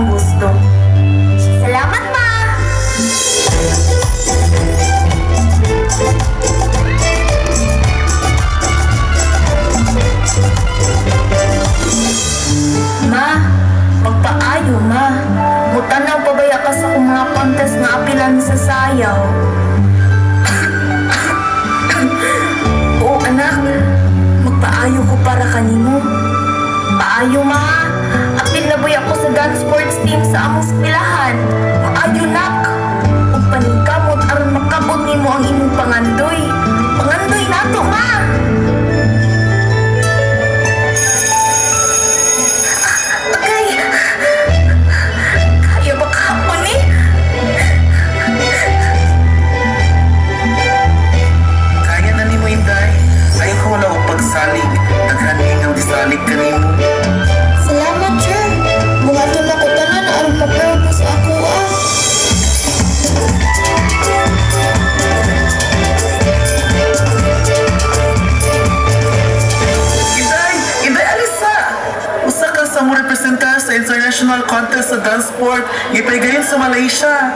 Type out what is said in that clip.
imong gusto. Salamat, ma! Ma, magpaayo, ma. Mutanaw pa baya ka sa akong mga contest nga apilan sa sayaw. Oo, anak. Magpaayo ko para kanimo. Paayo, ma. Apil na boy ako sa dance sports team sa among eskwelahan. Maayo, nak. Ug paningkamot aron makabot nimo ang imong pangandoy. Pangandoy nato, ma. Okay. Kaya ba kahapon eh? Kaya na ni mo, Inday. Ayaw ko wala og pagsalig. Naghaning ang disalig ka nimo. Salamat, sir. Buhaton ako tanan aron ma-proud mo sa ako, ah. Inday! Inday, alisa! Usa ka sa mo representar sa international contest sa dance sport. Ipaygayon sa Malaysia.